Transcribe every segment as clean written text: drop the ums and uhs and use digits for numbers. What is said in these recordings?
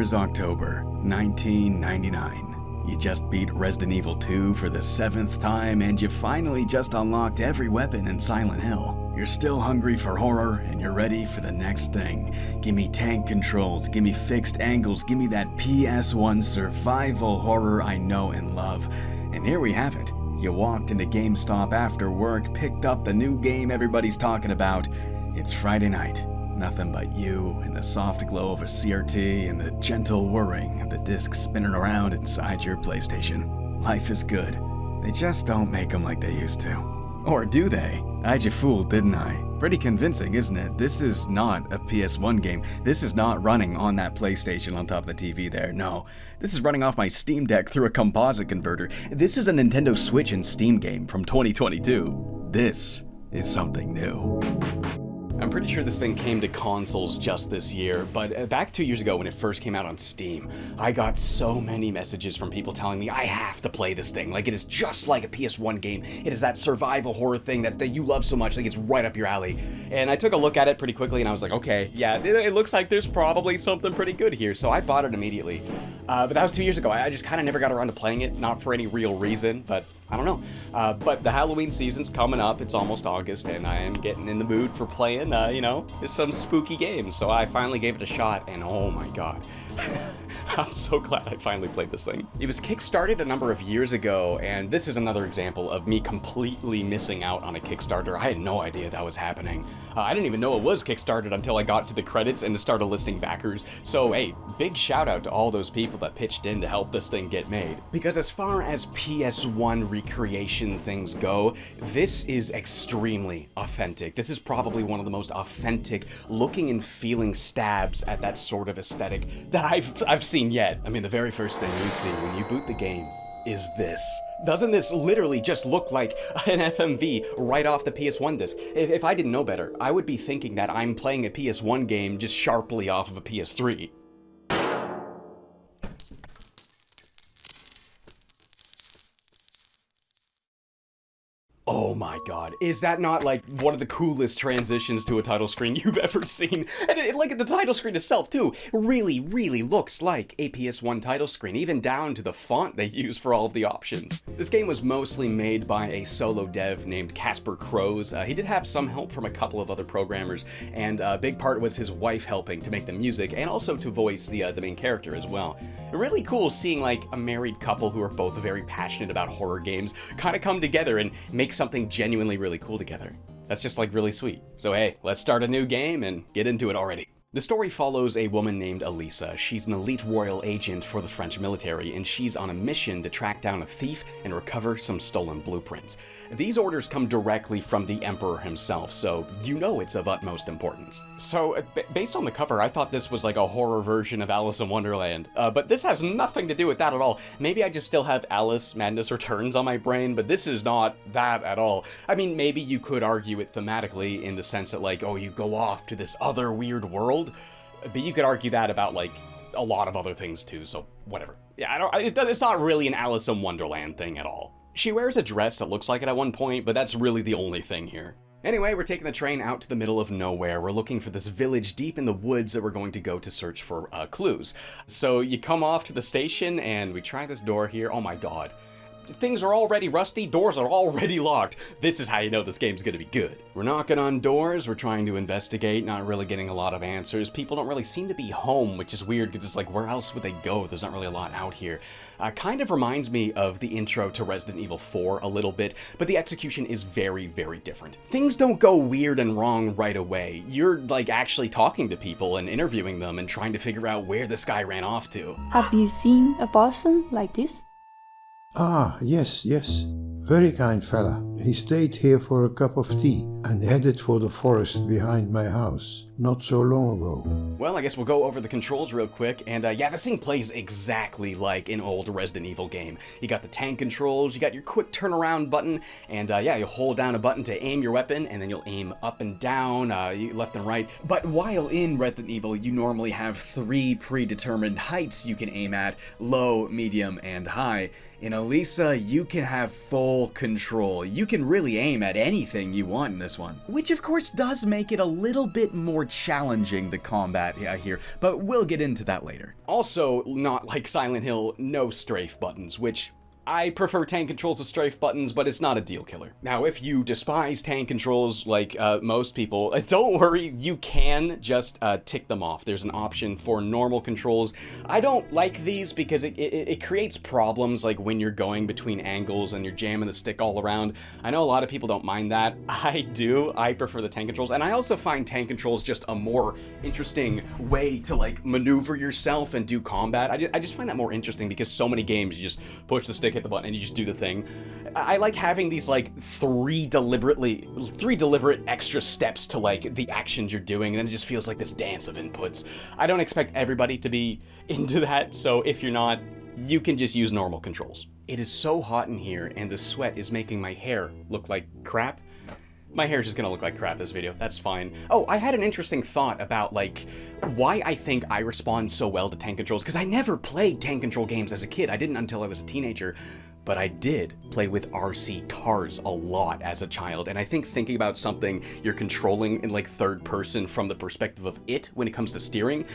year's October, 1999. You just beat Resident Evil 2 for the 7th time, and you finally just unlocked every weapon in Silent Hill. You're still hungry for horror, and you're ready for the next thing. Gimme tank controls, gimme fixed angles, gimme that PS1 survival horror I know and love. And here we have it. You walked into GameStop after work, picked up the new game everybody's talking about. It's Friday night. Nothing but you and the soft glow of a CRT and the gentle whirring of the disc spinning around inside your PlayStation. Life is good. They just don't make them like they used to. Or do they? I had you fooled, didn't I? Pretty convincing, isn't it? This is not a PS1 game. This is not running on that PlayStation on top of the TV there. No. This is running off my Steam Deck through a composite converter. This is a Nintendo Switch and Steam game from 2022. This is something new. I'm pretty sure this thing came to consoles just this year, but back 2 years ago when it first came out on Steam, I got so many messages from people telling me I have to play this thing. Like, it is just like a PS1 game. It is that survival horror thing that you love so much, like it's right up your alley. And I took a look at it pretty quickly and I was like, okay, yeah, it looks like there's probably something pretty good here, so I bought it immediately. But that was 2 years ago. I just kind of never got around to playing it, not for any real reason, but I don't know. But the Halloween season's coming up. It's almost August, and I am getting in the mood for playing, some spooky games. So I finally gave it a shot, and oh my god. I'm so glad I finally played this thing. It was kickstarted a number of years ago, and this is another example of me completely missing out on a Kickstarter. I had no idea that was happening. I didn't even know it was kickstarted until I got to the credits and started listing backers. So hey, big shout out to all those people that pitched in to help this thing get made. Because as far as PS1 recreation things go, this is extremely authentic. This is probably one of the most authentic looking and feeling stabs at that sort of aesthetic that I've seen yet. I mean, the very first thing you see when you boot the game is this. Doesn't this literally just look like an FMV right off the PS1 disc? If I didn't know better, I would be thinking that I'm playing a PS1 game just sharply off of a PS3. Oh my god, is that not like one of the coolest transitions to a title screen you've ever seen? And like the title screen itself too, really looks like a PS1 title screen, even down to the font they use for all of the options. This game was mostly made by a solo dev named Casper Crows. He did have some help from a couple of other programmers, and a big part was his wife helping to make the music and also to voice the main character as well. Really cool seeing like a married couple who are both very passionate about horror games kind of come together and make something genuinely really cool together. That's just like really sweet. So hey, let's start a new game and get into it already. The story follows a woman named Alisa. She's an elite royal agent for the French military, and she's on a mission to track down a thief and recover some stolen blueprints. These orders come directly from the Emperor himself, so you know it's of utmost importance. So, based on the cover, I thought this was like a horror version of Alice in Wonderland, but this has nothing to do with that at all. Maybe I just still have Alice Madness Returns on my brain, but this is not that at all. I mean, maybe you could argue it thematically in the sense that like, oh, you go off to this other weird world, but you could argue that about like a lot of other things too, so whatever. Yeah, it's not really an Alice in Wonderland thing at all. She wears a dress that looks like it at one point, but that's really the only thing here. Anyway, we're taking the train out to the middle of nowhere. We're looking for this village deep in the woods that we're going to go to search for clues. So you come off to the station and we try this door here. Oh my god. Things are already rusty, doors are already locked. This is how you know this game's gonna be good. We're knocking on doors, we're trying to investigate, not really getting a lot of answers. People don't really seem to be home, which is weird because it's like, where else would they go? There's not really a lot out here. Kind of reminds me of the intro to Resident Evil 4 a little bit, but the execution is very different. Things don't go weird and wrong right away. You're like actually talking to people and interviewing them and trying to figure out where this guy ran off to. Have you seen a person like this? Ah, yes. Very kind fella. He stayed here for a cup of tea and headed for the forest behind my house not so long ago. Well, I guess we'll go over the controls real quick, and yeah, this thing plays exactly like an old Resident Evil game. You got the tank controls, you got your quick turnaround button, and yeah, you'll hold down a button to aim your weapon, and then you'll aim up and down, left and right. But while in Resident Evil, you normally have 3 predetermined heights you can aim at: low, medium, and high. In Alisa, you can have full control. You can really aim at anything you want in this one. Which of course does make it a little bit more challenging, the combat here, but we'll get into that later. Also, not like Silent Hill, no strafe buttons, which I prefer tank controls with strafe buttons, but it's not a deal killer. Now, if you despise tank controls like most people, don't worry, you can just tick them off. There's an option for normal controls. I don't like these because it creates problems, like when you're going between angles and you're jamming the stick all around. I know a lot of people don't mind that. I do. I prefer the tank controls, and I also find tank controls just a more interesting way to like maneuver yourself and do combat. I just find that more interesting because so many games you just push the stick, hit the button, and you just do the thing. I like having these like three deliberate extra steps to like the actions you're doing, and then it just feels like this dance of inputs. I don't expect everybody to be into that, so if you're not, you can just use normal controls. It is so hot in here, and the sweat is making my hair look like crap. My hair's just gonna look like crap this video, that's fine. Oh, I had an interesting thought about, like, why I think I respond so well to tank controls, because I never played tank control games as a kid. I didn't until I was a teenager. But I did play with RC cars a lot as a child, and I think thinking about something you're controlling in like third person from the perspective of it when it comes to steering,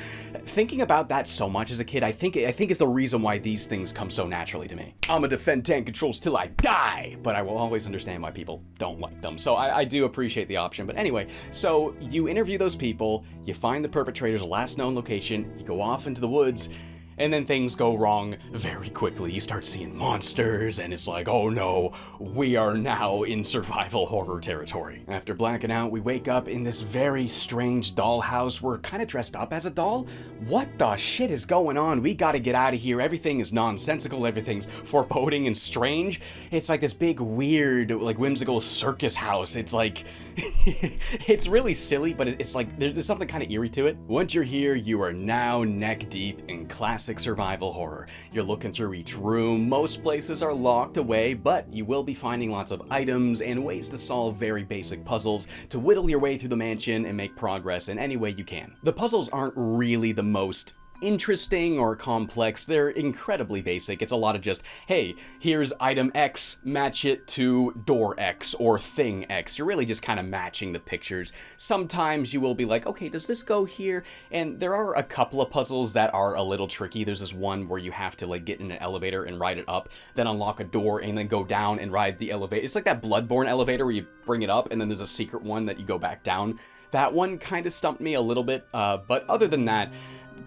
thinking about that so much as a kid, I think is the reason why these things come so naturally to me. I'ma defend tank controls till I die, but I will always understand why people don't like them, so I do appreciate the option. But anyway, so you interview those people, you find the perpetrator's last known location, you go off into the woods, and then things go wrong very quickly. You start seeing monsters, and it's like, oh no, we are now in survival horror territory. After blacking out, we wake up in this very strange dollhouse. We're kind of dressed up as a doll. What the shit is going on? We gotta get out of here. Everything is nonsensical. Everything's foreboding and strange. It's like this big, weird, like whimsical circus house. It's like, it's really silly, but it's like, there's something kind of eerie to it. Once you're here, you are now neck deep in classic survival horror. You're looking through each room. Most places are locked away, but you will be finding lots of items and ways to solve very basic puzzles to whittle your way through the mansion and make progress in any way you can. The puzzles aren't really the most interesting or complex. They're incredibly basic. It's a lot of just, hey, here's item X, match it to door X or thing X. You're really just kind of matching the pictures. Sometimes you will be like, okay, does this go here? And there are a couple of puzzles that are a little tricky. There's this one where you have to like get in an elevator and ride it up, then unlock a door and then go down and ride the elevator. It's like that Bloodborne elevator where you bring it up and then there's a secret one that you go back down. That one kind of stumped me a little bit, but other than that,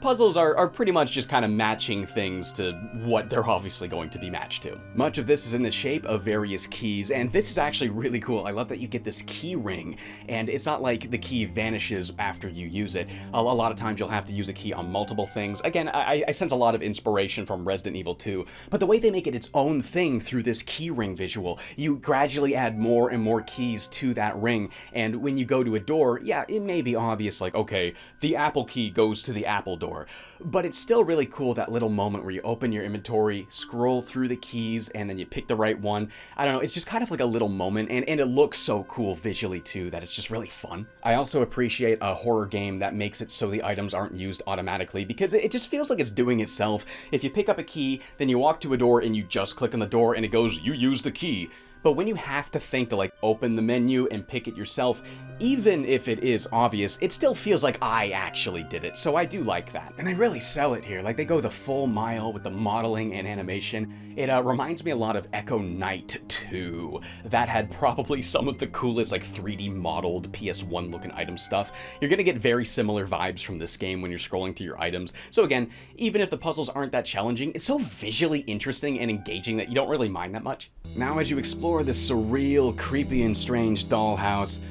puzzles are pretty much just kind of matching things to what they're obviously going to be matched to. Much of this is in the shape of various keys, and this is actually really cool. I love that you get this key ring, and it's not like the key vanishes after you use it. A lot of times you'll have to use a key on multiple things. Again, I sense a lot of inspiration from Resident Evil 2, but the way they make it its own thing through this key ring visual, you gradually add more and more keys to that ring, and when you go to a door, yeah, it may be obvious, like, okay, the Apple key goes to the Apple door. But it's still really cool, that little moment where you open your inventory, scroll through the keys, and then you pick the right one. I don't know, it's just kind of like a little moment, and it looks so cool visually too that it's just really fun. I also appreciate a horror game that makes it so the items aren't used automatically, because it just feels like it's doing itself. If you pick up a key, then you walk to a door and you just click on the door and it goes, you use the key. But when you have to think to like open the menu and pick it yourself, even if it is obvious, it still feels like I actually did it, so I do like that. And they really sell it here, like they go the full mile with the modeling and animation. It reminds me a lot of Echo Knight 2. That had probably some of the coolest like 3D modeled PS1 looking item stuff. You're gonna get very similar vibes from this game when you're scrolling through your items. So again, even if the puzzles aren't that challenging, it's so visually interesting and engaging that you don't really mind that much. Now as you explore this surreal, creepy, and strange dollhouse,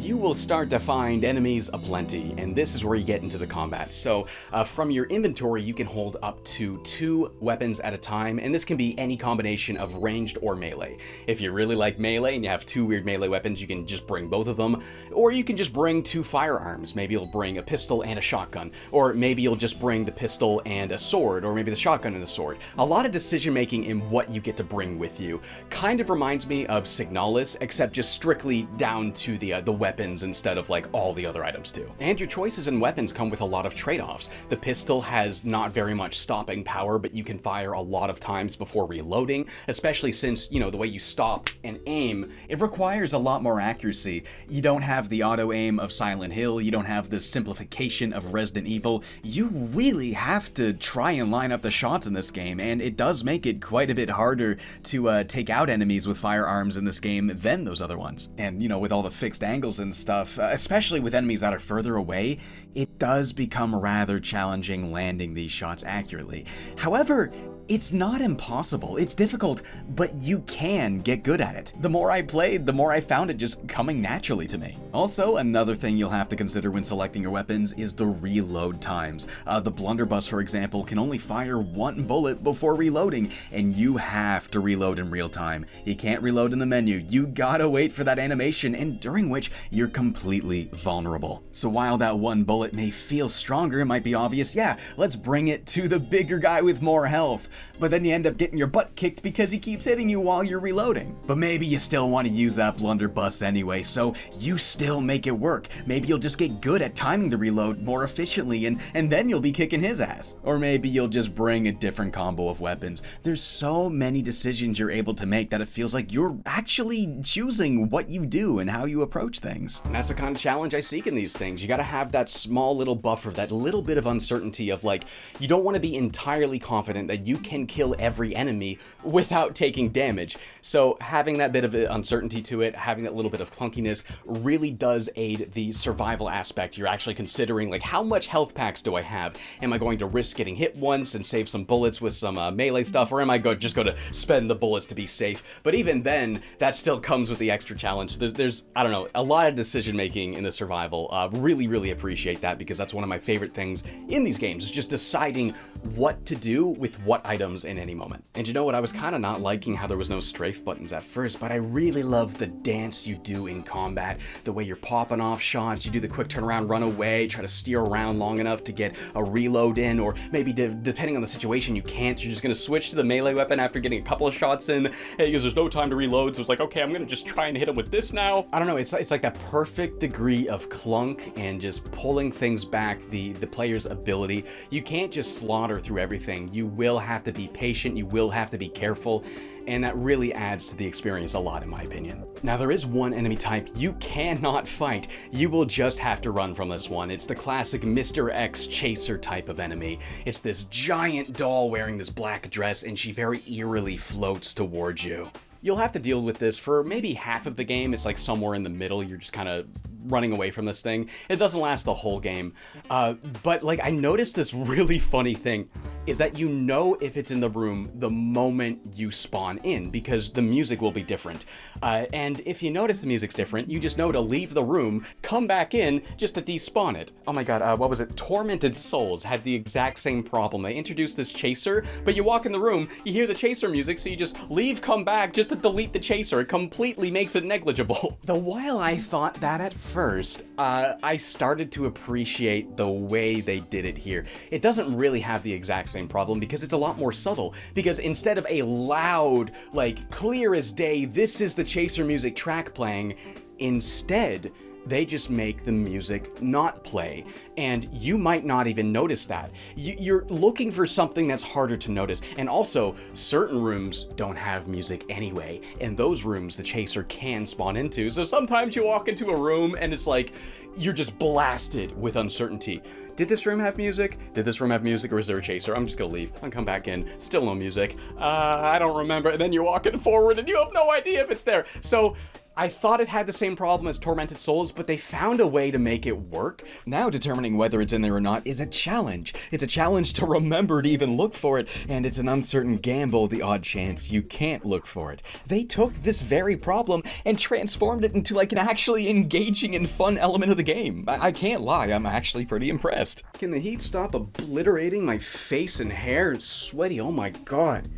you will start to find enemies aplenty, and this is where you get into the combat. So from your inventory, you can hold up to 2 weapons at a time, and this can be any combination of ranged or melee. If you really like melee and you have 2 weird melee weapons, you can just bring both of them, or you can just bring 2 firearms. Maybe you'll bring a pistol and a shotgun, or maybe you'll just bring the pistol and a sword, or maybe the shotgun and a sword. A lot of decision making in what you get to bring with you. Kind of reminds me of Signalis, except just strictly down to the weapons instead of like all the other items do. And your choices in weapons come with a lot of trade-offs. The pistol has not very much stopping power, but you can fire a lot of times before reloading, especially since, you know, the way you stop and aim, it requires a lot more accuracy. You don't have the auto aim of Silent Hill, you don't have the simplification of Resident Evil. You really have to try and line up the shots in this game, and it does make it quite a bit harder to take out enemies with firearms in this game than those other ones. And, you know, with all the fixed angles and stuff, especially with enemies that are further away, it does become rather challenging landing these shots accurately. However, it's not impossible. It's difficult, but you can get good at it. The more I played, the more I found it just coming naturally to me. Also, another thing you'll have to consider when selecting your weapons is the reload times. The blunderbuss, for example, can only fire one bullet before reloading, and you have to reload in real time. You can't reload in the menu. You gotta wait for that animation, and during which you're completely vulnerable. So while that one bullet may feel stronger, it might be obvious, yeah, let's bring it to the bigger guy with more health. But then you end up getting your butt kicked because he keeps hitting you while you're reloading. But maybe you still want to use that blunderbuss anyway, so you still make it work. Maybe you'll just get good at timing the reload more efficiently, and then you'll be kicking his ass. Or maybe you'll just bring a different combo of weapons. There's so many decisions you're able to make that it feels like you're actually choosing what you do and how you approach things. And that's the kind of challenge I seek in these things. You gotta have that small little buffer, that little bit of uncertainty of like, you don't want to be entirely confident that you can kill every enemy without taking damage. So having that bit of uncertainty to it, having that little bit of clunkiness really does aid the survival aspect. You're actually considering like, how much health packs do I have? Am I going to risk getting hit once and save some bullets with some melee stuff, or am I just going to spend the bullets to be safe? But even then, that still comes with the extra challenge. There's I don't know, a lot of decision making in the survival. Really appreciate that, because that's one of my favorite things in these games, is just deciding what to do with what items in any moment. And you know what, I was kind of not liking how there was no strafe buttons at first, but I really love the dance you do in combat, the way you're popping off shots, you do the quick turnaround, run away, try to steer around long enough to get a reload in, or maybe depending on the situation you can't, you're just going to switch to the melee weapon after getting a couple of shots in, because there's no time to reload, so it's like, okay, I'm going to just try and hit him with this now. I don't know, it's like that perfect degree of clunk and just pulling things back, the player's ability. You can't just slaughter through everything. You will have to be patient, you will have to be careful, and that really adds to the experience a lot, in my opinion. Now, there is one enemy type you cannot fight. You will just have to run from this one. It's the classic Mr. X chaser type of enemy. It's this giant doll wearing this black dress, and she very eerily floats towards you. You'll have to deal with this for maybe half of the game. It's like somewhere in the middle, you're just kind of running away from this thing. It doesn't last the whole game. But like, I noticed this really funny thing, is that you know if it's in the room the moment you spawn in, because the music will be different. And if you notice the music's different, you just know to leave the room, come back in, just to despawn it. Oh my god, what was it? Tormented Souls had the exact same problem. They introduced this chaser, but you walk in the room, you hear the chaser music, so you just leave, come back, just to delete the chaser. It completely makes it negligible. Though while I thought that at first, I started to appreciate the way they did it here. It doesn't really have the exact same problem, because it's a lot more subtle, because instead of a loud, like clear as day, this is the chaser music track playing, instead they just make the music not play, and you might not even notice that. You're looking for something that's harder to notice, and also, certain rooms don't have music anyway, and those rooms the chaser can spawn into, so sometimes you walk into a room and it's like, you're just blasted with uncertainty. Did this room have music? Did this room have music, or is there a chaser? I'm just gonna leave. I'll come back in. Still no music. I don't remember. And then you're walking forward and you have no idea if it's there. So I thought it had the same problem as Tormented Souls, but they found a way to make it work. Now determining whether it's in there or not is a challenge. It's a challenge to remember to even look for it, and it's an uncertain gamble the odd chance you can't look for it. They took this very problem and transformed it into like an actually engaging and fun element of the game. I can't lie, I'm actually pretty impressed. Can the heat stop obliterating my face and hair? It's sweaty, oh my god.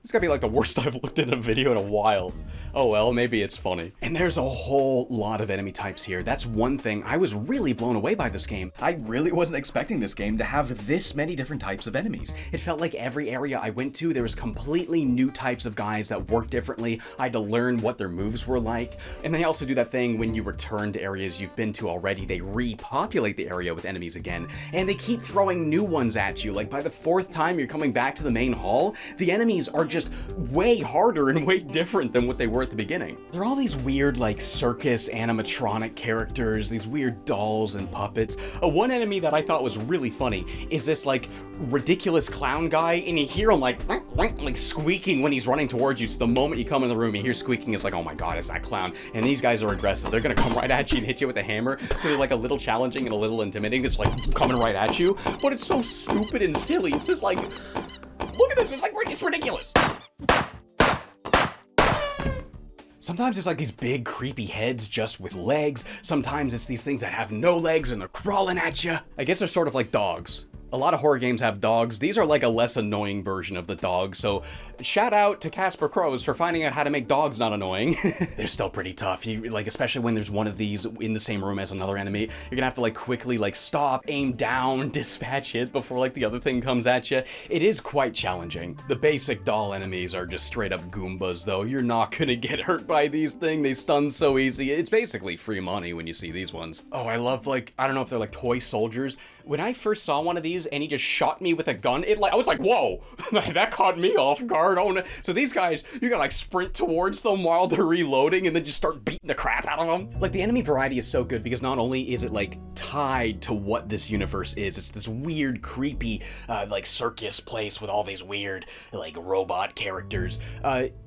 It's gotta be like the worst I've looked at a video in a while. oh well, maybe it's funny. And there's a whole lot of enemy types here. That's one thing. I was really blown away by this game. I really wasn't expecting this game to have this many different types of enemies. It felt like every area I went to, there was completely new types of guys that worked differently. I had to learn what their moves were like. And they also do that thing when you return to areas you've been to already, they repopulate the area with enemies again, and they keep throwing new ones at you. Like by the 4th time you're coming back to the main hall, the enemies are just way harder and way different than what they were at the beginning. There are all these weird like circus animatronic characters, these weird dolls and puppets. One enemy that I thought was really funny is this like ridiculous clown guy, and you hear him like squeaking when he's running towards you. So the moment you come in the room, you hear squeaking. It's like, oh my god, it's that clown. And these guys are aggressive. They're gonna come right at you and hit you with a hammer. So they're like a little challenging and a little intimidating. It's like coming right at you, but it's so stupid and silly. It's just like, look at this. It's like, it's ridiculous. Sometimes it's like these big creepy heads just with legs. Sometimes it's these things that have no legs and they're crawling at you. I guess they're sort of like dogs. A lot of horror games have dogs. These are like a less annoying version of the dog, so shout out to Casper Crows for finding out how to make dogs not annoying. They're still pretty tough. You like, especially when there's one of these in the same room as another enemy, you're gonna have to like quickly like stop, aim down, dispatch it before like the other thing comes at you. It is quite challenging. The basic doll enemies are just straight up Goombas though. You're not gonna get hurt by these things. They stun so easy. It's basically free money when you see these ones. Oh, I love like, I don't know if they're like toy soldiers. When I first saw one of these and he just shot me with a gun, I was like, whoa, that caught me off guard. Oh no. So these guys, you gotta like sprint towards them while they're reloading and then just start beating the crap out of them. Like the enemy variety is so good because not only is it like tied to what this universe is, it's this weird, creepy, like circus place with all these weird, like robot characters.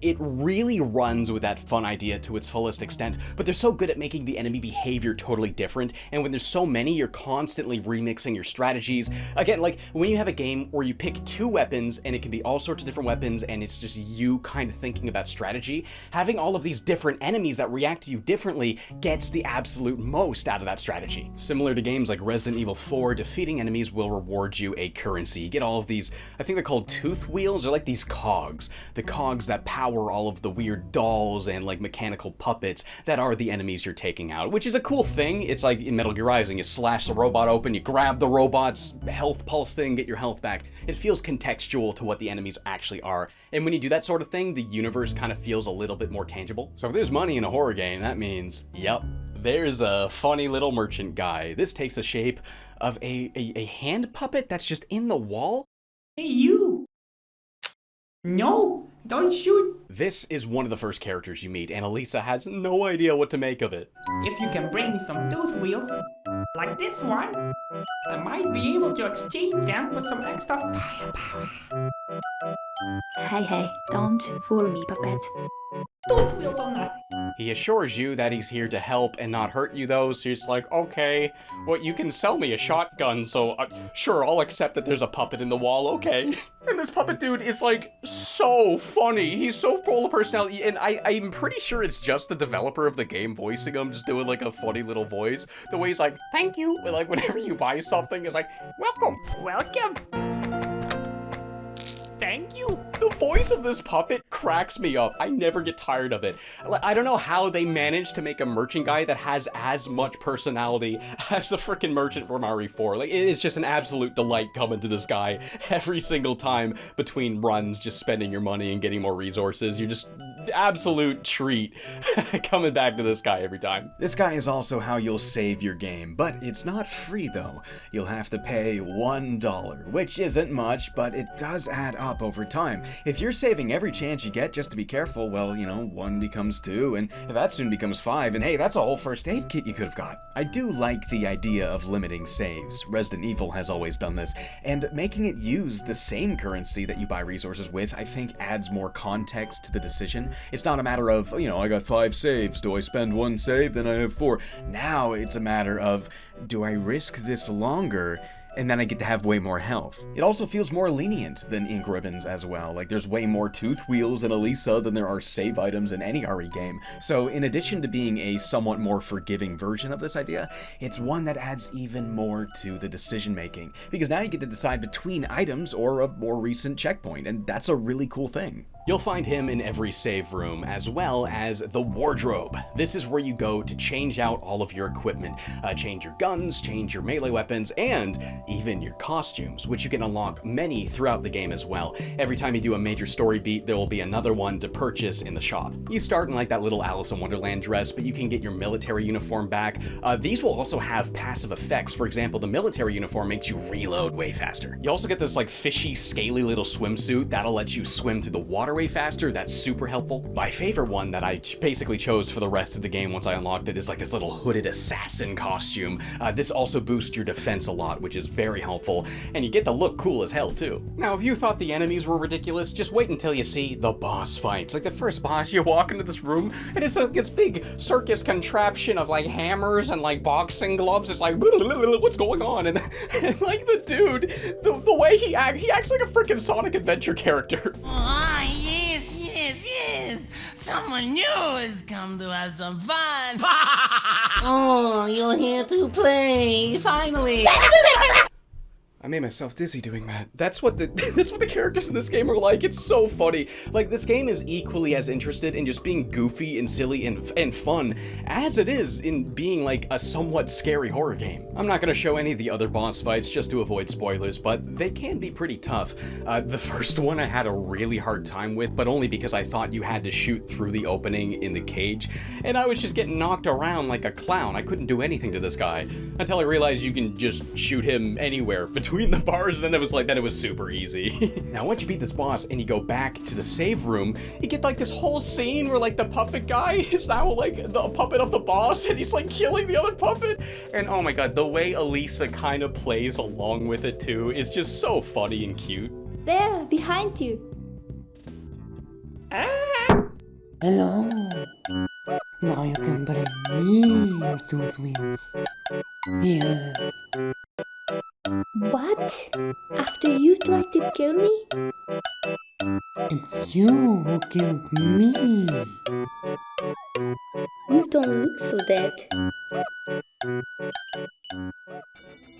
It really runs with that fun idea to its fullest extent, but they're so good at making the enemy behavior totally different. And when there's so many, you're constantly remixing your strategies. Again, like when you have a game where you pick 2 weapons and it can be all sorts of different weapons and it's just you kind of thinking about strategy, having all of these different enemies that react to you differently gets the absolute most out of that strategy. Similar to games like Resident Evil 4, defeating enemies will reward you a currency. You get all of these, I think they're called tooth wheels, or like these cogs. The cogs that power all of the weird dolls and like mechanical puppets that are the enemies you're taking out, which is a cool thing. It's like in Metal Gear Rising, you slash the robot open, you grab the robot's health pulse thing, get your health back. It feels contextual to what the enemies actually are. And when you do that sort of thing, the universe kind of feels a little bit more tangible. So if there's money in a horror game, that means, yep, there's a funny little merchant guy. This takes the shape of a hand puppet that's just in the wall. Hey, you! No, don't shoot! This is one of the first characters you meet, and Alisa has no idea what to make of it. If you can bring me some tooth wheels, like this one, I might be able to exchange them for some extra firepower. Hey, don't fool me, puppet. Tooth wheels or nothing. He assures you that he's here to help and not hurt you though, so he's like, okay, well, you can sell me a shotgun, so sure, I'll accept that there's a puppet in the wall, okay. And this puppet dude is like so funny. He's so full of personality, and I'm pretty sure it's just the developer of the game voicing him, just doing like a funny little voice. The way he's like, thank you, like whenever you buy something, it's like, welcome. Welcome. Thank you. The voice of this puppet cracks me up. I never get tired of it. I don't know how they managed to make a merchant guy that has as much personality as the freaking merchant from RE4. Like, it is just an absolute delight coming to this guy every single time between runs, just spending your money and getting more resources. You're just absolute treat coming back to this guy every time. This guy is also how you'll save your game, but it's not free though. You'll have to pay $1, which isn't much, but it does add up over time. If you're saving every chance you get just to be careful, well, you know, 1 becomes 2, and that soon becomes 5, and hey, that's a whole first aid kit you could have got. I do like the idea of limiting saves. Resident Evil has always done this, and making it use the same currency that you buy resources with, I think adds more context to the decision. It's not a matter of, you know, I got 5 saves, do I spend 1 save, then I have 4. Now it's a matter of, do I risk this longer and then I get to have way more health? It also feels more lenient than ink ribbons as well. Like, there's way more tooth wheels in Alisa than there are save items in any RE game. So in addition to being a somewhat more forgiving version of this idea, it's one that adds even more to the decision making, because now you get to decide between items or a more recent checkpoint, and that's a really cool thing. You'll find him in every save room, as well as the wardrobe. This is where you go to change out all of your equipment, change your guns, change your melee weapons, and even your costumes, which you can unlock many throughout the game as well. Every time you do a major story beat, there will be another one to purchase in the shop. You start in like that little Alice in Wonderland dress, but you can get your military uniform back. These will also have passive effects. For example, the military uniform makes you reload way faster. You also get this like fishy, scaly little swimsuit that'll let you swim through the water way faster. That's super helpful. My favorite one that I basically chose for the rest of the game once I unlocked it is like this little hooded assassin costume. This also boosts your defense a lot, which is very helpful, and you get to look cool as hell too. Now, if you thought the enemies were ridiculous, just wait until you see the boss fights. Like the first boss, you walk into this room, and it's like this big circus contraption of like hammers and like boxing gloves. It's like, what's going on? And like the dude, the way he acts like a freaking Sonic Adventure character. Ah, yes. Someone new has come to have some fun. Oh, you're here to play, finally. I made myself dizzy doing that. That's what the characters in this game are like. It's so funny. Like, this game is equally as interested in just being goofy and silly and fun as it is in being like a somewhat scary horror game. I'm not gonna show any of the other boss fights just to avoid spoilers, but they can be pretty tough. The first one I had a really hard time with, but only because I thought you had to shoot through the opening in the cage, and I was just getting knocked around like a clown. I couldn't do anything to this guy until I realized you can just shoot him anywhere between the bars, and then it was super easy. Now, once you beat this boss and you go back to the save room, you get like this whole scene where like the puppet guy is now like the puppet of the boss, and he's like killing the other puppet. And oh my god, the way Alisa kind of plays along with it too is just so funny and cute. There, behind you. Hello. Now you can bring me your tooth wheels. Yes. What? After you tried to kill me? It's you who killed me. You don't look so dead.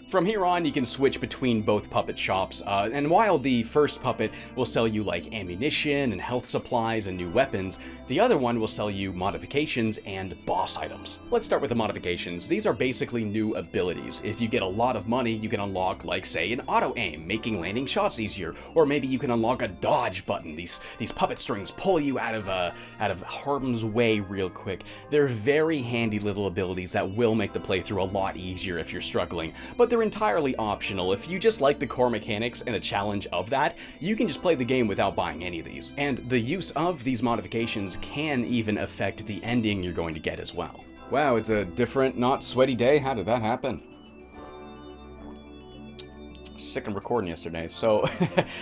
From here on, you can switch between both puppet shops, and while the first puppet will sell you like ammunition and health supplies and new weapons, the other one will sell you modifications and boss items. Let's start with the modifications. These are basically new abilities. If you get a lot of money, you can unlock, like, say, an auto-aim, making landing shots easier, or maybe you can unlock a dodge button. These puppet strings pull you out of harm's way real quick. They're very handy little abilities that will make the playthrough a lot easier if you're struggling, but they're entirely optional. If you just like the core mechanics and the challenge of that, you can just play the game without buying any of these. And the use of these modifications can even affect the ending you're going to get as well. Wow, it's a different, not sweaty day. How did that happen? Sick and recording yesterday. So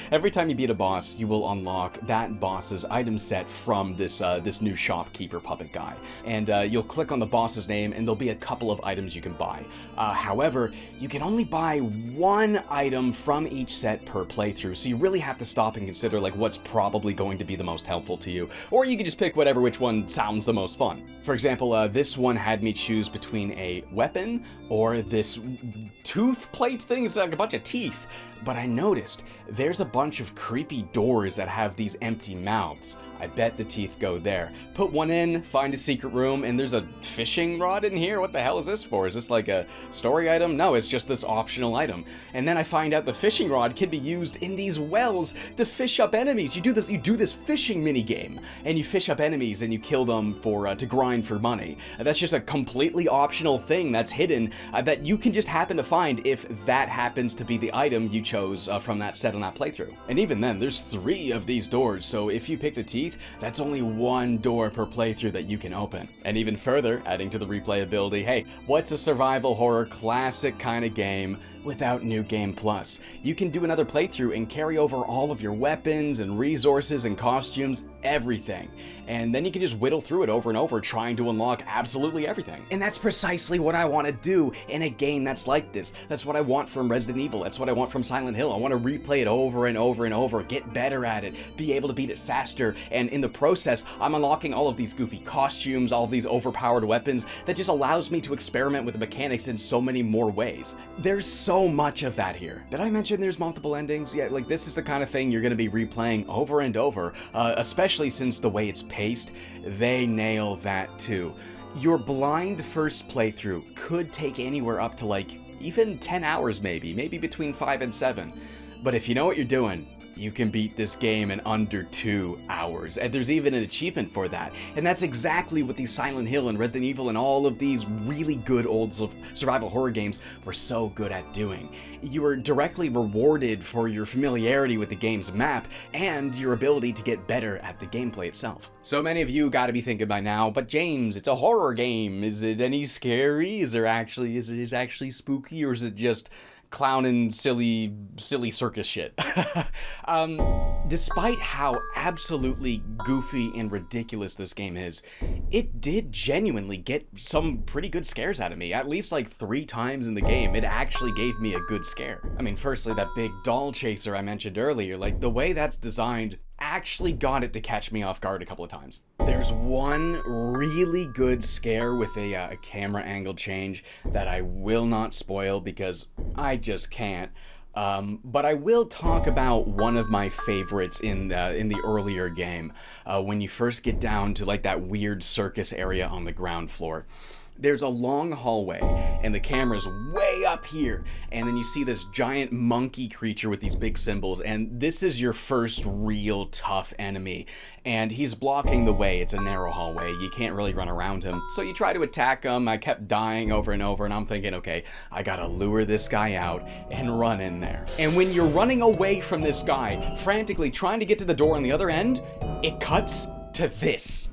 every time you beat a boss, you will unlock that boss's item set from this new shopkeeper puppet guy. And you'll click on the boss's name, and there'll be a couple of items you can buy. However, you can only buy one item from each set per playthrough, so you really have to stop and consider like what's probably going to be the most helpful to you. Or you can just pick which one sounds the most fun. For example, this one had me choose between a weapon or this tooth plate thing. It's like a bunch of teeth. But I noticed there's a bunch of creepy doors that have these empty mouths. I bet the teeth go there. Put one in, find a secret room, and there's a fishing rod in here. What the hell is this for? Is this like a story item? No, it's just this optional item. And then I find out the fishing rod can be used in these wells to fish up enemies. You do this fishing mini game, and you fish up enemies and you kill them for to grind for money. That's just a completely optional thing that's hidden that you can just happen to find if that happens to be the item you chose from that set on that playthrough. And even then, there's 3 of these doors, so if you pick the teeth, that's only 1 door per playthrough that you can open. And even further, adding to the replayability, hey, what's a survival horror classic kind of game without New Game Plus? You can do another playthrough and carry over all of your weapons and resources and costumes, everything. and then you can just whittle through it over and over trying to unlock absolutely everything. And that's precisely what I want to do in a game that's like this. That's what I want from Resident Evil. That's what I want from Silent Hill. I want to replay it over and over and over, get better at it, be able to beat it faster, and in the process, I'm unlocking all of these goofy costumes, all of these overpowered weapons that just allows me to experiment with the mechanics in so many more ways. There's so much of that here. Did I mention there's multiple endings? Yeah, like this is the kind of thing you're going to be replaying over and over, especially since the way it's paced, they nail that too. Your blind first playthrough could take anywhere up to like even 10 hours maybe between 5 and 7. But if you know what you're doing, you can beat this game in under 2 hours, and there's even an achievement for that. And that's exactly what these Silent Hill and Resident Evil and all of these really good old survival horror games were so good at doing. You were directly rewarded for your familiarity with the game's map and your ability to get better at the gameplay itself. So many of you gotta be thinking by now, but James, it's a horror game. Is it any scary? Is it actually spooky, or is it just clowning silly circus shit? Despite how absolutely goofy and ridiculous this game is, it did genuinely get some pretty good scares out of me. At least like 3 times in the game, it actually gave me a good scare. I mean, firstly, that big doll chaser I mentioned earlier, like the way that's designed actually got it to catch me off guard a couple of times. There's one really good scare with a camera angle change that I will not spoil because I just can't. But I will talk about one of my favorites in the earlier game, when you first get down to like that weird circus area on the ground floor. There's a long hallway, and the camera's way up here, and then you see this giant monkey creature with these big symbols, and this is your first real tough enemy, and he's blocking the way. It's a narrow hallway, you can't really run around him, so you try to attack him. I kept dying over and over, and I'm thinking, okay, I gotta lure this guy out and run in there. And when you're running away from this guy, frantically trying to get to the door on the other end, it cuts to this.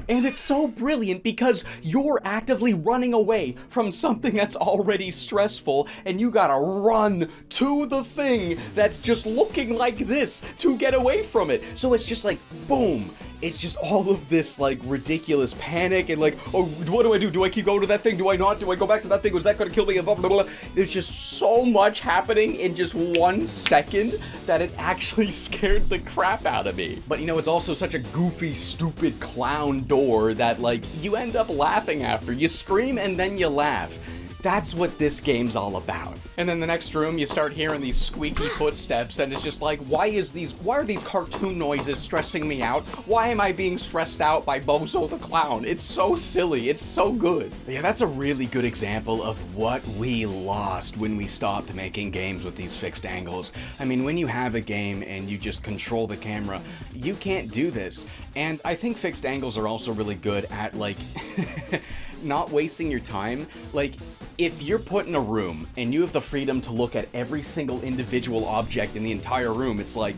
And it's so brilliant because you're actively running away from something that's already stressful, and you gotta run to the thing that's just looking like this to get away from it. So it's just like, boom. It's just all of this like ridiculous panic and like, oh, what do I do? Do I keep going to that thing? Do I not? Do I go back to that thing? Was that gonna kill me? Blah, blah, blah. There's just so much happening in just 1 second that it actually scared the crap out of me. But you know, it's also such a goofy, stupid clown door that like you end up laughing after. You scream and then you laugh. That's what this game's all about. And then the next room, you start hearing these squeaky footsteps, and it's just like, why are these cartoon noises stressing me out? Why am I being stressed out by Bozo the Clown? It's so silly, it's so good. But yeah, that's a really good example of what we lost when we stopped making games with these fixed angles. I mean, when you have a game and you just control the camera, you can't do this. And I think fixed angles are also really good at like, not wasting your time. Like, if you're put in a room and you have the freedom to look at every single individual object in the entire room, it's like,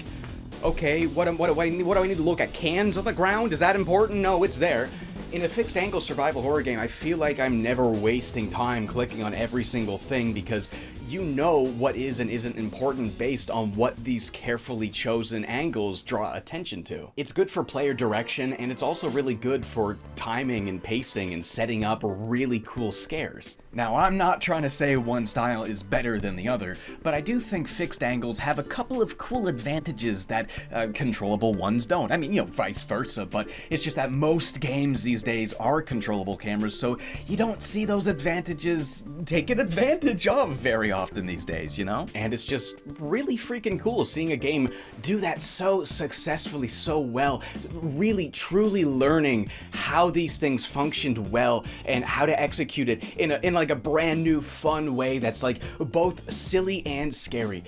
okay, what do I need to look at? Cans on the ground? Is that important? No, it's there. In a fixed angle survival horror game, I feel like I'm never wasting time clicking on every single thing because you know what is and isn't important based on what these carefully chosen angles draw attention to. It's good for player direction, and it's also really good for timing and pacing and setting up really cool scares. Now, I'm not trying to say one style is better than the other, but I do think fixed angles have a couple of cool advantages that controllable ones don't. I mean, you know, vice versa, but it's just that most games these days are controllable cameras, so you don't see those advantages taken advantage of very often these days, you know? And it's just really freaking cool seeing a game do that so successfully, so well, really truly learning how these things functioned well and how to execute it in like a brand new fun way that's like both silly and scary.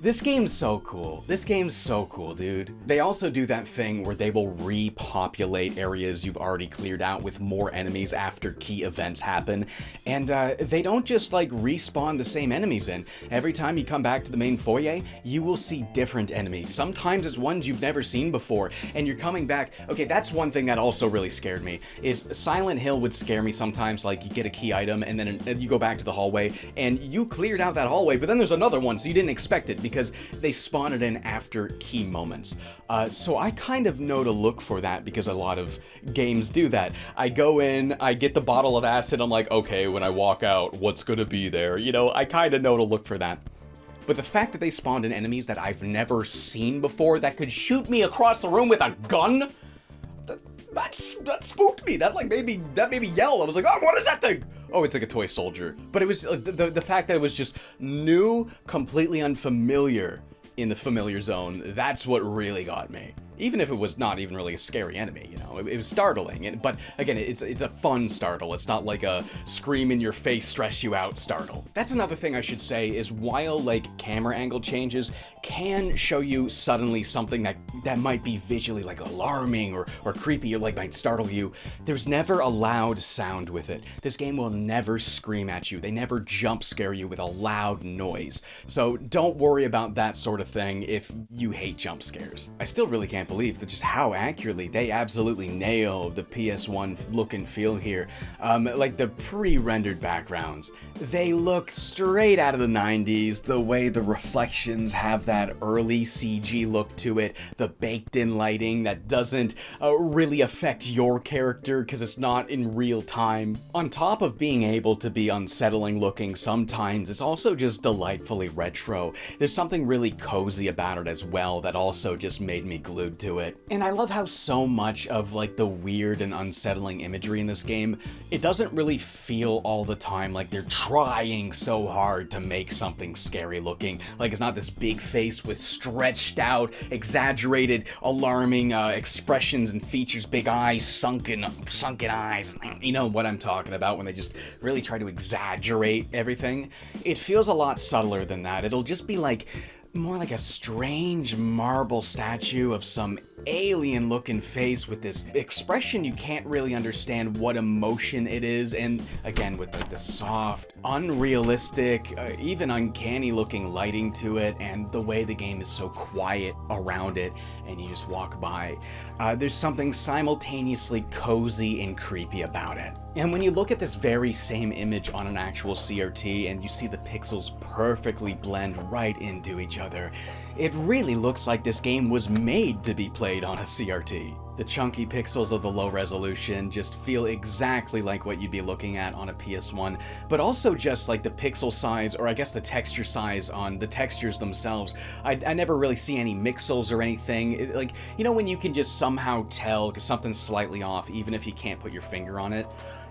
This game's so cool. This game's so cool, dude. They also do that thing where they will repopulate areas you've already cleared out with more enemies after key events happen. And they don't just like respawn the same enemies in. Every time you come back to the main foyer, you will see different enemies. Sometimes it's ones you've never seen before, and you're coming back. Okay, that's one thing that also really scared me, is Silent Hill would scare me sometimes. Like, you get a key item, and then you go back to the hallway, and you cleared out that hallway, but then there's another one, so you didn't expect it, because because they spawn it in after key moments. So I kind of know to look for that because a lot of games do that. I go in, I get the bottle of acid, I'm like, okay, when I walk out, what's gonna be there? You know, I kind of know to look for that. But the fact that they spawned in enemies that I've never seen before that could shoot me across the room with a gun, that spooked me. That made me yell. I was like, oh, what is that thing? Oh, it's like a toy soldier. But it was the fact that it was just new, completely unfamiliar in the familiar zone. That's what really got me. Even if it was not even really a scary enemy, you know, it was startling. But again, it's a fun startle. It's not like a scream in your face, stress you out startle. That's another thing I should say is while like camera angle changes can show you suddenly something that might be visually like alarming or creepy or like might startle you, there's never a loud sound with it. This game will never scream at you. They never jump scare you with a loud noise. So don't worry about that sort of thing if you hate jump scares. I still really can't believe just how accurately they absolutely nail the PS1 look and feel here. Like the pre-rendered backgrounds, they look straight out of the 90s, the way the reflections have that early CG look to it, the baked-in lighting that doesn't really affect your character because it's not in real time. On top of being able to be unsettling looking sometimes, it's also just delightfully retro. There's something really cozy about it as well that also just made me glued to it. And I love how so much of like the weird and unsettling imagery in this game, it doesn't really feel all the time like they're trying so hard to make something scary looking. Like it's not this big face with stretched out, exaggerated, alarming expressions and features, big eyes, sunken eyes. You know what I'm talking about when they just really try to exaggerate everything. It feels a lot subtler than that. It'll just be like more like a strange marble statue of some alien looking face with this expression you can't really understand what emotion it is, and again with the soft, unrealistic, even uncanny looking lighting to it, and the way the game is so quiet around it and you just walk by. There's something simultaneously cozy and creepy about it. And when you look at this very same image on an actual CRT and you see the pixels perfectly blend right into each other, it really looks like this game was made to be played on a CRT. The chunky pixels of the low resolution just feel exactly like what you'd be looking at on a PS1, but also just like the pixel size, or I guess the texture size on the textures themselves. I never really see any mixels or anything. Like, you know when you can just somehow tell because something's slightly off even if you can't put your finger on it?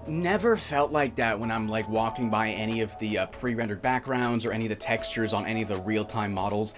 Never felt like that when I'm like walking by any of the pre-rendered backgrounds or any of the textures on any of the real-time models.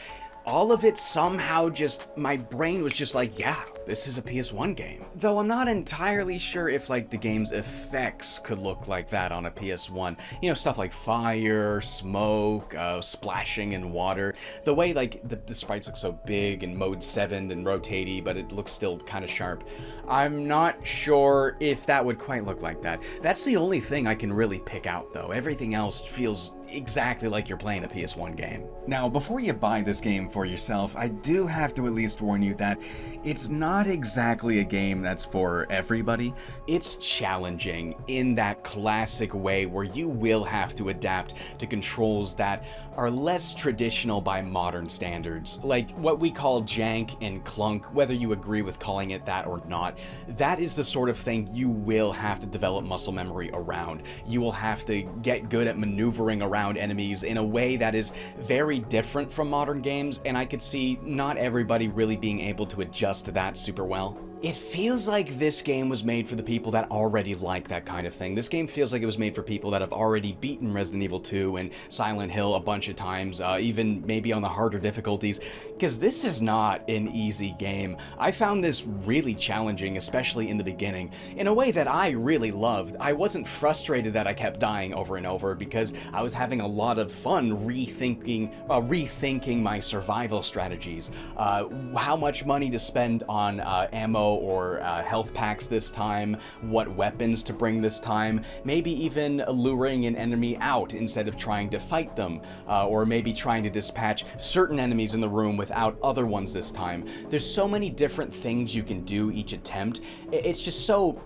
All of it somehow just, my brain was just like, yeah, this is a PS1 game. Though I'm not entirely sure if like the game's effects could look like that on a PS1. You know, stuff like fire, smoke, splashing in water. The way like the sprites look so big and mode 7 and rotatey, but it looks still kind of sharp. I'm not sure if that would quite look like that. That's the only thing I can really pick out though. Everything else feels exactly like you're playing a PS1 game. Now, before you buy this game for yourself, I do have to at least warn you that it's not exactly a game that's for everybody. It's challenging in that classic way where you will have to adapt to controls that are less traditional by modern standards, like what we call jank and clunk, whether you agree with calling it that or not. That is the sort of thing you will have to develop muscle memory around. You will have to get good at maneuvering around enemies in a way that is very different from modern games, and I could see not everybody really being able to adjust to that super well. It feels like this game was made for the people that already like that kind of thing. This game feels like it was made for people that have already beaten Resident Evil 2 and Silent Hill a bunch of times, even maybe on the harder difficulties, because this is not an easy game. I found this really challenging, especially in the beginning, in a way that I really loved. I wasn't frustrated that I kept dying over and over because I was having a lot of fun rethinking my survival strategies, how much money to spend on ammo or health packs this time, what weapons to bring this time, maybe even luring an enemy out instead of trying to fight them, or maybe trying to dispatch certain enemies in the room without other ones this time. There's so many different things you can do each attempt. It's just so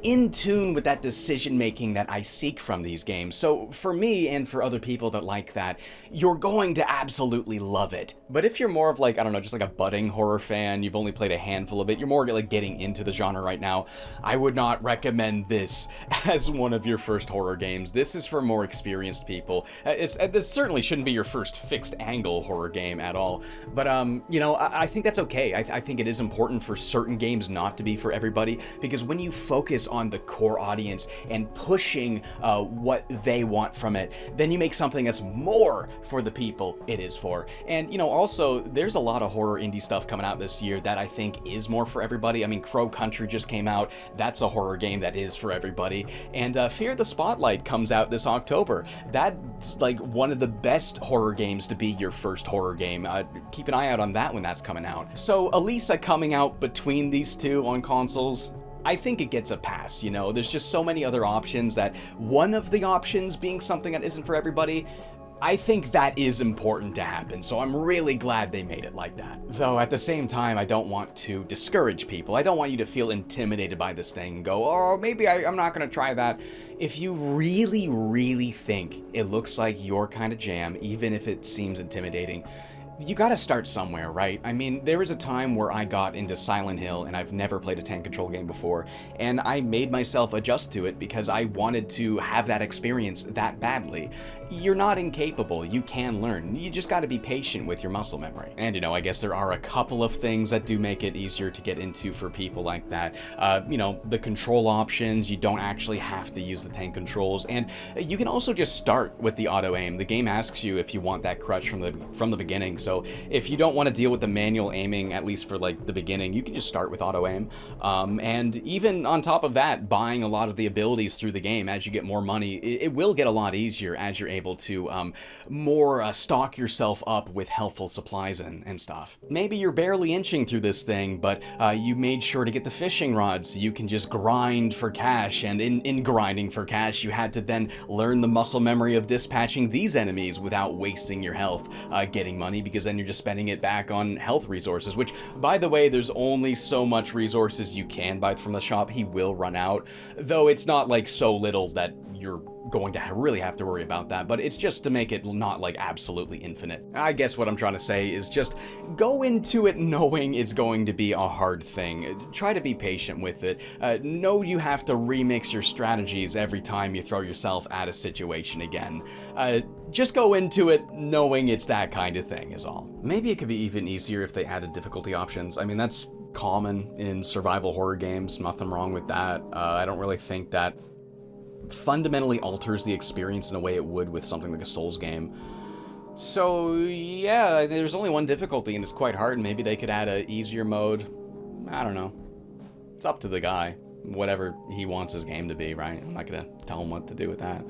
in tune with that decision making that I seek from these games. So for me and for other people that like that, you're going to absolutely love it. But if you're more of like, I don't know, just like a budding horror fan, you've only played a handful of it, you're more like getting into the genre right now, I would not recommend this as one of your first horror games. This is for more experienced people. This certainly shouldn't be your first fixed angle horror game at all. But, you know, I think that's okay. I think it is important for certain games not to be for everybody, because when you focus on the core audience and pushing what they want from it, then you make something that's more for the people it is for. And, you know, also, there's a lot of horror indie stuff coming out this year that I think is more for everybody. I mean, Crow Country just came out. That's a horror game that is for everybody. And Fear the Spotlight comes out this October. That's like one of the best horror games to be your first horror game. Keep an eye out on that when that's coming out. So Alisa coming out between these two on consoles, I think it gets a pass, you know? There's just so many other options that one of the options being something that isn't for everybody, I think that is important to happen, so I'm really glad they made it like that. Though at the same time, I don't want to discourage people. I don't want you to feel intimidated by this thing and go, oh, maybe I'm not gonna try that. If you really, really think it looks like your kind of jam, even if it seems intimidating, you gotta start somewhere, right? I mean, there was a time where I got into Silent Hill, and I've never played a tank control game before, and I made myself adjust to it because I wanted to have that experience that badly. You're not incapable, you can learn. You just gotta be patient with your muscle memory. And, you know, I guess there are a couple of things that do make it easier to get into for people like that. You know, the control options, you don't actually have to use the tank controls, and you can also just start with the auto aim. The game asks you if you want that crutch from the beginning, so if you don't want to deal with the manual aiming, at least for like the beginning, you can just start with auto aim. And even on top of that, buying a lot of the abilities through the game as you get more money, it will get a lot easier as you're able to more stock yourself up with healthful supplies and stuff. Maybe you're barely inching through this thing, but you made sure to get the fishing rods so you can just grind for cash, and in grinding for cash, you had to then learn the muscle memory of dispatching these enemies without wasting your health getting money, because then you're just spending it back on health resources, which, by the way, there's only so much resources you can buy from the shop. He will run out, though it's not like so little that you're going to really have to worry about that, but it's just to make it not like absolutely infinite. I guess what I'm trying to say is just go into it knowing it's going to be a hard thing. Try to be patient with it. Know you have to remix your strategies every time you throw yourself at a situation again. Just go into it knowing it's that kind of thing is all. Maybe it could be even easier if they added difficulty options. I mean, that's common in survival horror games, nothing wrong with that. I don't really think that fundamentally alters the experience in a way it would with something like a Souls game. So yeah, there's only one difficulty and it's quite hard. Maybe they could add a easier mode. I don't know. It's up to the guy. Whatever he wants his game to be, right? I'm not gonna tell him what to do with that.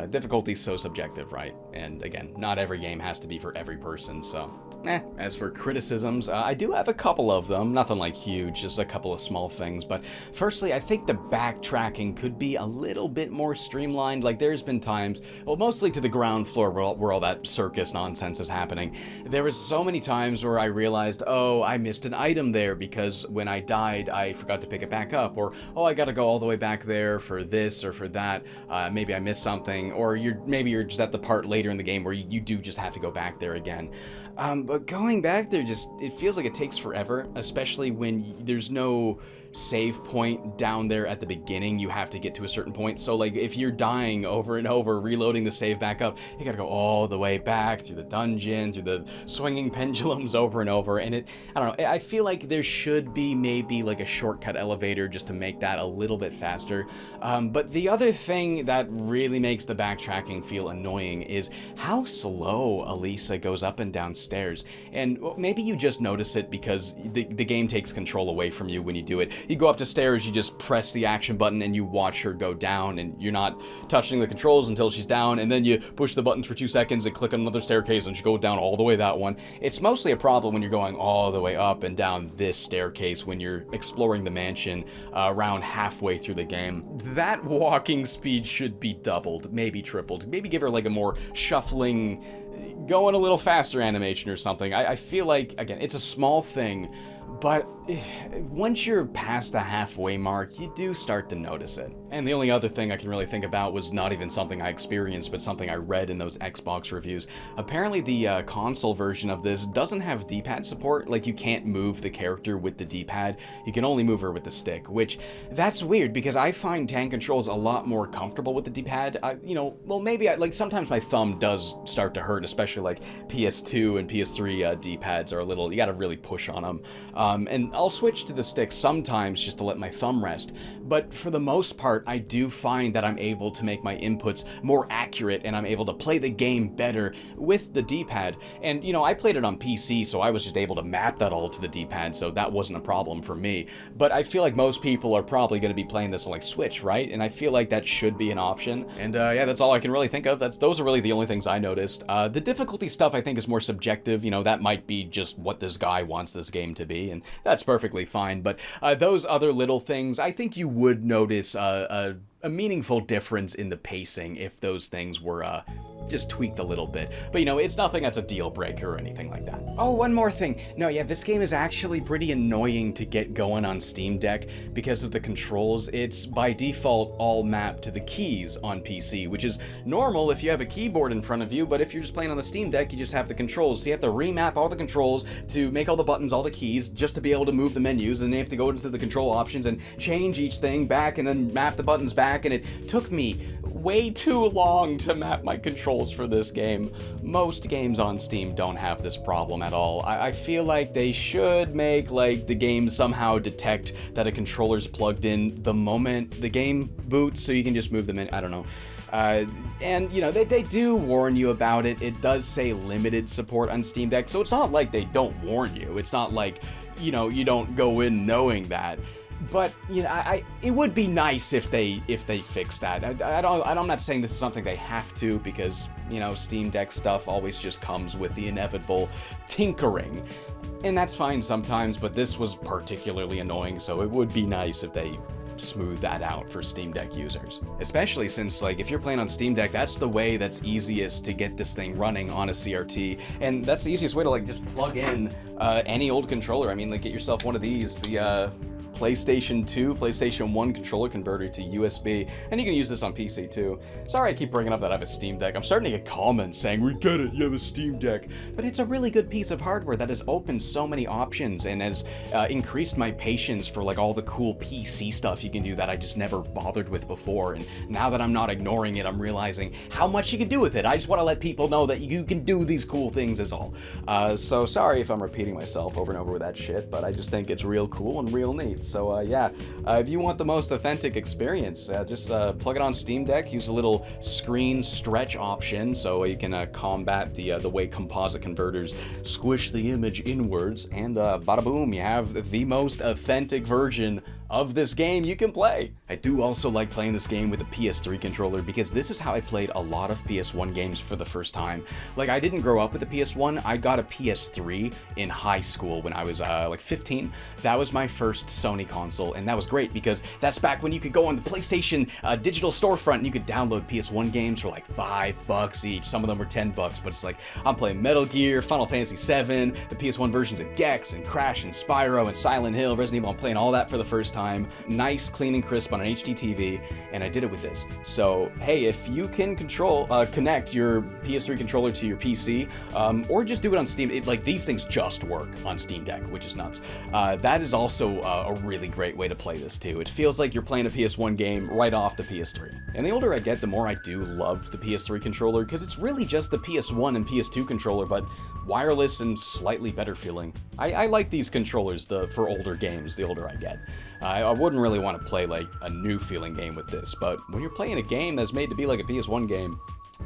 Difficulty's so subjective, right? And again, not every game has to be for every person, so As for criticisms, I do have a couple of them, nothing like huge, just a couple of small things, but firstly, I think the backtracking could be a little bit more streamlined. Like, there's been times, well, mostly to the ground floor where all that circus nonsense is happening. There was so many times where I realized, oh, I missed an item there because when I died, I forgot to pick it back up, or, oh, I gotta go all the way back there for this or for that, maybe I missed something, or maybe you're just at the part later in the game where you do just have to go back there again. But going back there, it feels like it takes forever, especially when there's no save point down there at the beginning. You have to get to a certain point. So like if you're dying over and over, reloading the save back up, you gotta go all the way back through the dungeon, through the swinging pendulums over and over. And I don't know, I feel like there should be maybe like a shortcut elevator just to make that a little bit faster. But the other thing that really makes the backtracking feel annoying is how slow Alisa goes up and down stairs. And maybe you just notice it because the game takes control away from you when you do it. You go up the stairs, you just press the action button and you watch her go down, and you're not touching the controls until she's down, and then you push the buttons for 2 seconds and click on another staircase and she go down all the way that one. It's mostly a problem when you're going all the way up and down this staircase when you're exploring the mansion around halfway through the game. That walking speed should be doubled, maybe tripled. Maybe give her like a more shuffling, going a little faster animation or something. I feel like, again, it's a small thing, but once you're past the halfway mark, you do start to notice it. And the only other thing I can really think about was not even something I experienced, but something I read in those Xbox reviews. Apparently the console version of this doesn't have D-pad support. Like, you can't move the character with the D-pad. You can only move her with the stick, which, that's weird, because I find tank controls a lot more comfortable with the D-pad. Maybe sometimes my thumb does start to hurt, especially like PS2 and PS3 D-pads are a little, you gotta really push on them. And I'll switch to the stick sometimes just to let my thumb rest, but for the most part, I do find that I'm able to make my inputs more accurate and I'm able to play the game better with the D-pad. And, I played it on PC, so I was just able to map that all to the D-pad, so that wasn't a problem for me. But I feel like most people are probably going to be playing this on, like, Switch, right? And I feel like that should be an option. And, that's all I can really think of. Those are really the only things I noticed. The difficulty stuff, I think, is more subjective. That might be just what this guy wants this game to be, and that's perfectly fine. But those other little things, I think you would notice a meaningful difference in the pacing if those things were just tweaked a little bit. But it's nothing that's a deal breaker or anything like that. Oh, one more thing. No, yeah, this game is actually pretty annoying to get going on Steam Deck because of the controls. It's by default all mapped to the keys on PC, which is normal if you have a keyboard in front of you, but if you're just playing on the Steam Deck, you just have the controls. So you have to remap all the controls to make all the buttons, all the keys, just to be able to move the menus, and then you have to go into the control options and change each thing back and then map the buttons back, and it took me way too long to map my controls for this game. Most games on Steam don't have this problem at all. I feel like they should make, like, the game somehow detect that a controller's plugged in the moment the game boots, so you can just move them in. I don't know. And, they do warn you about it. It does say limited support on Steam Deck, so it's not like they don't warn you. It's not like, you don't go in knowing that. But, it would be nice if they fix that. I'm not saying this is something they have to, because, Steam Deck stuff always just comes with the inevitable tinkering. And that's fine sometimes, but this was particularly annoying, so it would be nice if they smooth that out for Steam Deck users. Especially since, like, if you're playing on Steam Deck, that's the way that's easiest to get this thing running on a CRT, and that's the easiest way to, like, just plug in any old controller. I mean, like, get yourself one of these, the PlayStation 2, PlayStation 1 controller converter to USB, and you can use this on PC too. Sorry I keep bringing up that I have a Steam Deck. I'm starting to get comments saying, we get it, you have a Steam Deck. But it's a really good piece of hardware that has opened so many options and has increased my patience for, like, all the cool PC stuff you can do that I just never bothered with before. And now that I'm not ignoring it, I'm realizing how much you can do with it. I just want to let people know that you can do these cool things is all. So sorry if I'm repeating myself over and over with that shit, but I just think it's real cool and real neat. So if you want the most authentic experience, just plug it on Steam Deck, use a little screen stretch option so you can combat the way composite converters squish the image inwards, and bada boom, you have the most authentic version of this game you can play. I do also like playing this game with a PS3 controller because this is how I played a lot of PS1 games for the first time. Like, I didn't grow up with a PS1, I got a PS3 in high school when I was like 15. That was my first Sony console, and that was great because that's back when you could go on the PlayStation digital storefront and you could download PS1 games for like $5 each. Some of them were $10, but it's like, I'm playing Metal Gear, Final Fantasy VII, the PS1 versions of Gex and Crash and Spyro and Silent Hill, Resident Evil. I'm playing all that for the first time. Nice, clean and crisp on an HD TV, and I did it with this. So hey, if you can connect your PS3 controller to your PC, or just do it on Steam, like, these things just work on Steam Deck, which is nuts. That is also a really great way to play this too. It feels like you're playing a PS1 game right off the PS3. And the older I get, the more I do love the PS3 controller, because it's really just the PS1 and PS2 controller, but wireless and slightly better feeling. I like these controllers for older games the older I get. I wouldn't really want to play like a new feeling game with this, but when you're playing a game that's made to be like a PS1 game,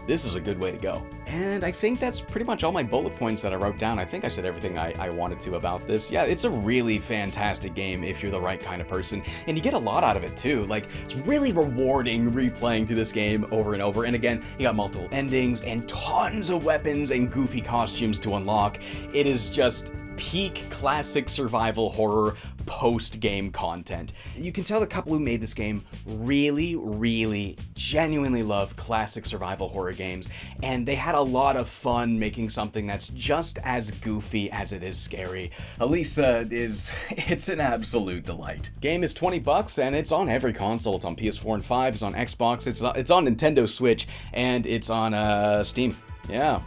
this is a good way to go. And I think that's pretty much all my bullet points that I wrote down. I think I said everything I wanted to about this. Yeah, it's a really fantastic game if you're the right kind of person, and you get a lot out of it too. Like, it's really rewarding replaying through this game over and over. And again, you got multiple endings and tons of weapons and goofy costumes to unlock. It is just peak classic survival horror post-game content. You can tell the couple who made this game really genuinely love classic survival horror games, and they had a lot of fun making something that's just as goofy as it is scary. Alisa it's an absolute delight. Game is $20 and it's on every console. It's on PS4 and 5, it's on Xbox, it's on Nintendo Switch, and it's on Steam. Yeah.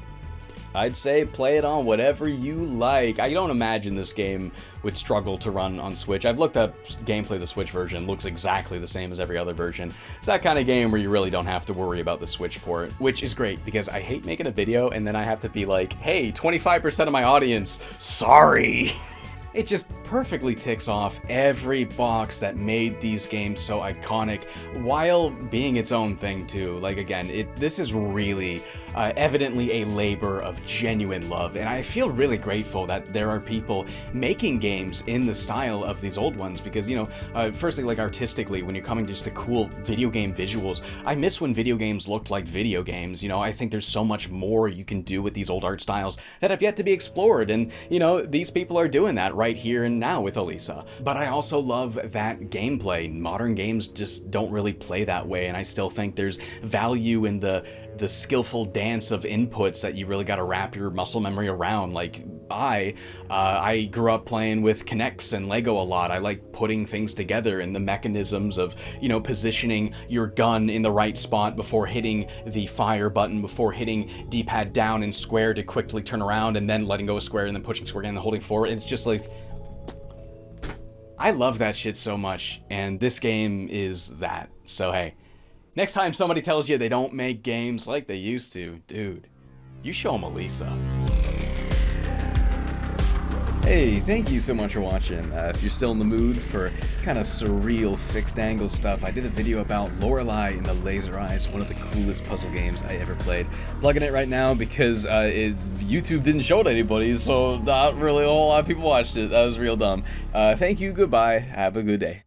I'd say play it on whatever you like. I don't imagine this game would struggle to run on Switch. I've looked up gameplay of the Switch version, looks exactly the same as every other version. It's that kind of game where you really don't have to worry about the Switch port, which is great because I hate making a video and then I have to be like, hey, 25% of my audience, sorry. It just perfectly ticks off every box that made these games so iconic while being its own thing too. Like again, this is really evidently a labor of genuine love, and I feel really grateful that there are people making games in the style of these old ones because, you know, firstly, like artistically, when you're coming just to cool video game visuals, I miss when video games looked like video games. You know, I think there's so much more you can do with these old art styles that have yet to be explored, and, you know, these people are doing that right here and now with Alisa. But I also love that gameplay. Modern games just don't really play that way, and I still think there's value in the skillful dance of inputs that you really got to wrap your muscle memory around. Like I grew up playing with Kinects and Lego a lot. I like putting things together and the mechanisms of, you know, positioning your gun in the right spot before hitting the fire button, before hitting D-pad down and square to quickly turn around, and then letting go of square and then pushing square again and holding forward. And it's just like, I love that shit so much, and this game is that. So hey, next time somebody tells you they don't make games like they used to, dude, you show them Alisa. Hey, thank you so much for watching. If you're still in the mood for kind of surreal fixed angle stuff, I did a video about Lorelei and the Laser Eyes, one of the coolest puzzle games I ever played. Plugging it right now because YouTube didn't show it to anybody, so not really a whole lot of people watched it. That was real dumb. Thank you, goodbye, have a good day.